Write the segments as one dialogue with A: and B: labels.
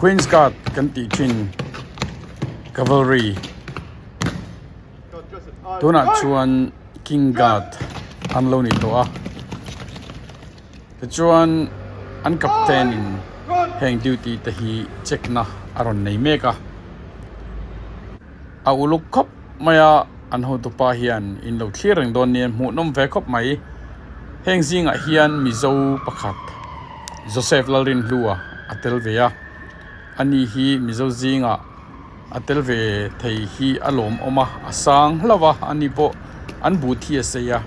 A: Queen's Guard kan ti chin cavalry tuna chuan King Guard an lo ni to a te chuan an captain in heng duty te hi check na aron nei meka a uluk khop maya an ho to pa hian in lo thlir reng don nen mu nom ve khop mai heng zinga hian MIZO pakhat Joseph LALRINHLUA atel veya ani hi MIZO zinga atel ve thei hi alom oma asang hlawa ani po an bu thi aseya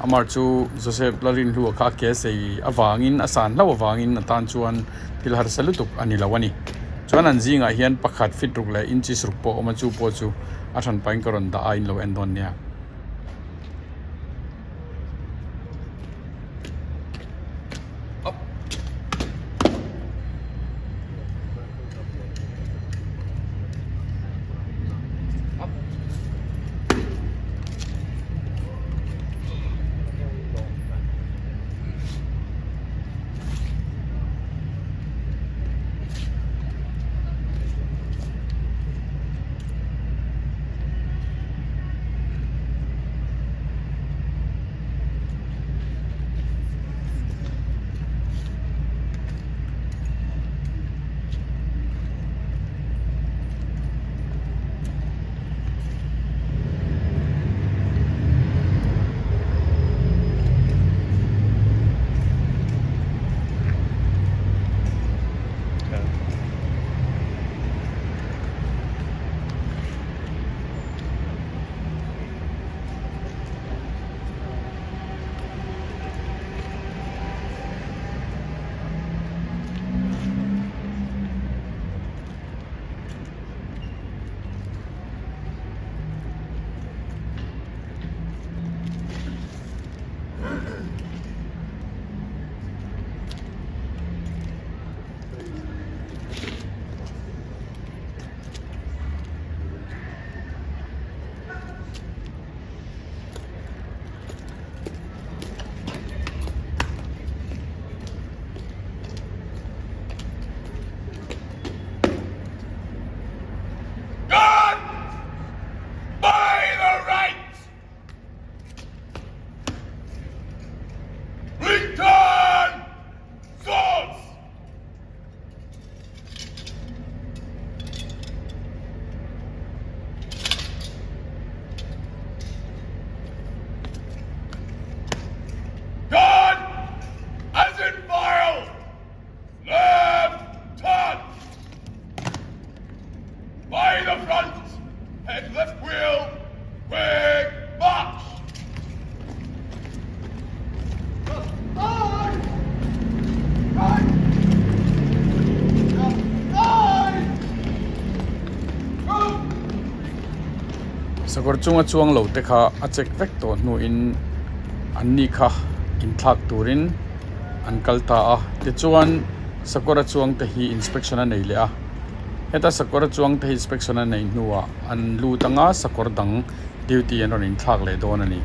A: amar chu Joseph LALRINHLUA kha ke sei awangin asan hlawa awangin atan chuan tilhar salutuk ani lawani chuan an zinga hian pakhat fitruk le inchi sruk po oma chu po chu a than pain karon da ain lo endon nia sakor chunga chuang lo te kha a check vek to nu in anni kha in thak turin an kalta a te chuan sakora chuang te hi inspection a nei le a heta sakora chuang te hi inspection a nei nuwa an lu tanga sakor dang duty an on in thak le don ani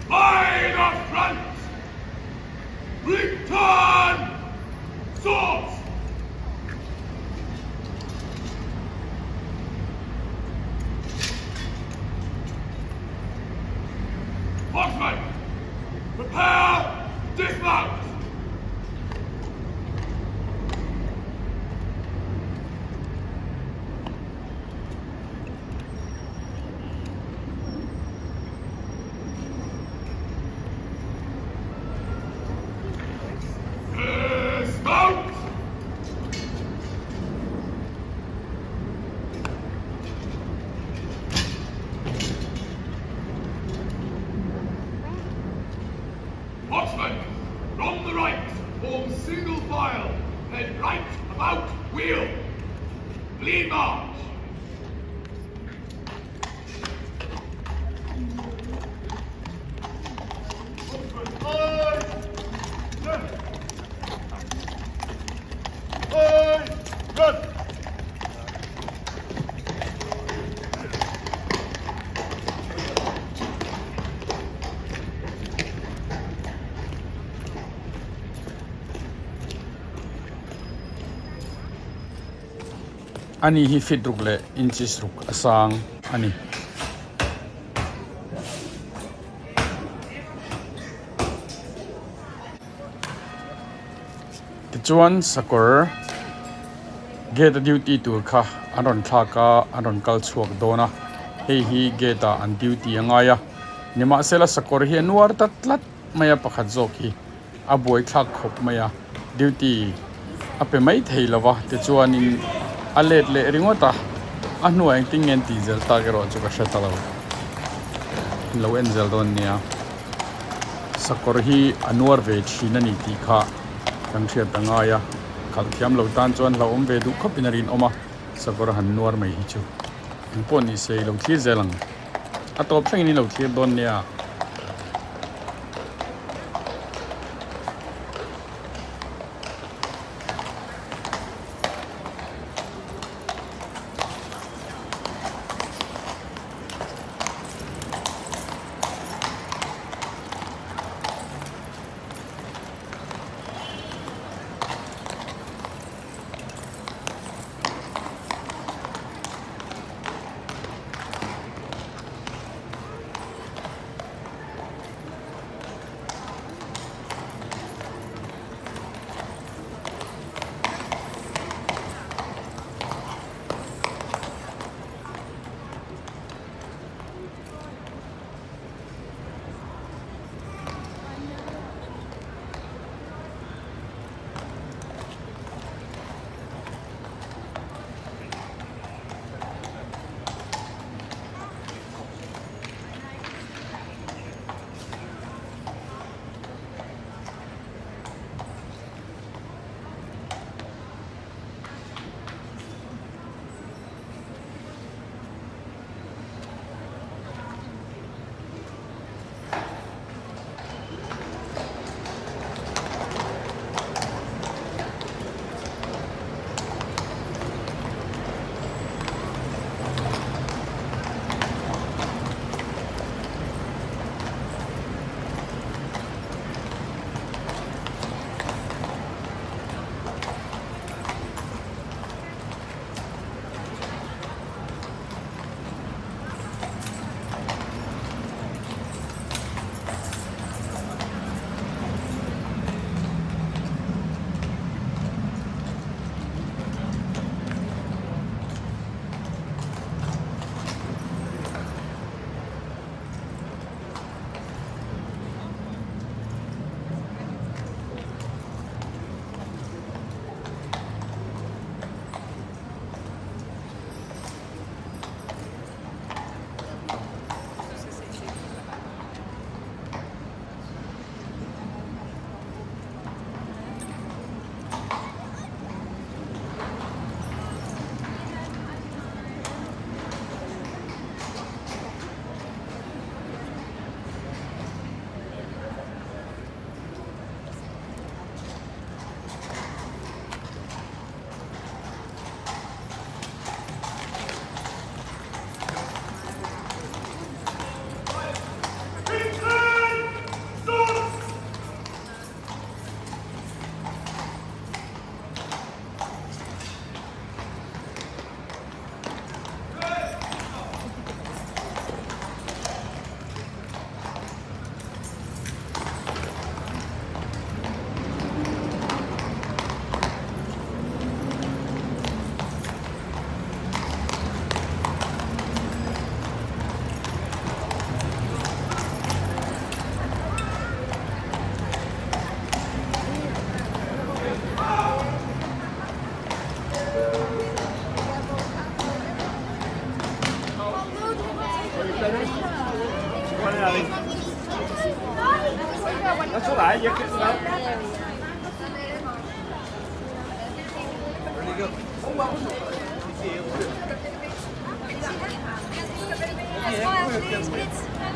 B: By the front! Return swords! Marksmen! Prepare! Dismount!
A: ani hi fit ruk le inches ruk asang ani tichuan sakor gate duty tur kha aron thaka aron kal chuak dona hei hi gate an duty angaya nima sela sakor hi anuar tatlat maya pakhat jok hi aboi thak khop maya duty ape mai theilawa tichuan in alet le ringota anuai tingen diesel tagero chuka shatalo lo enzel don nia sakor hi anuar ve thinani ti kha kan thia tangaya kalthiam lo tan chuan lo om ve du khopinarin oma sakor han nuar mai hi chu pon ni sei lo thlir zelang atop thangin lo thlir don nia
C: Nó số lại vậy cái đâu?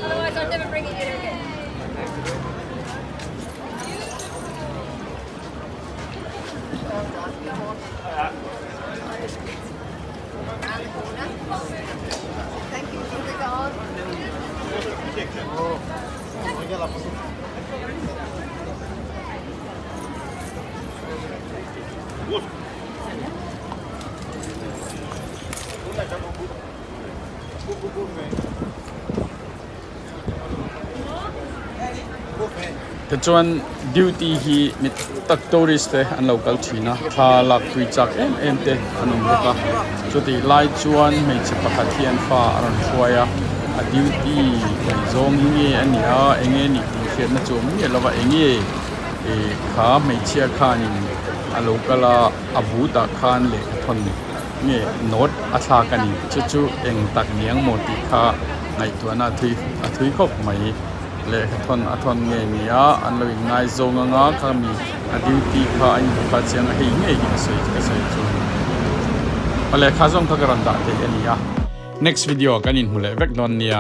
D: Otherwise, I'll never bring it here again. Thank you for the call.
B: What?
A: แต่จวนดิวตี้ฮีมิตักตัวริสเตอันเราคัลชีนะทาลักตุยจักเอ็มเตอันนั้นก็จุดที่ไล่จวนไม่ใช่ปะขัดเทียนฟ้าอันช่วยอะดิวตี้ไม่จงเงี้ยอันนี้เองนี่ที่เขียนนะจงเงี้ยเราว่าเงี้ยข้าไม่เชื่อข้านี่อันเราก็ละอาบูตาข้านเล็กทนเงี้ยโน้ตอัตรากันนี่จู่ๆเองตักเนียงโมติข้าในตัวน่าทุยครบไหมเล็กทนอัทนเงี้ยนี่อันเราอีกนายจงงาข้ามีดิวตี้ข้าอันนี้ข้าเชียงให้เงี้ยยิ่งสวยจู่อะไรข้าจงข้ากระดันดาเตอันนี้next video กันอินหูเล็กนอนเนี่ย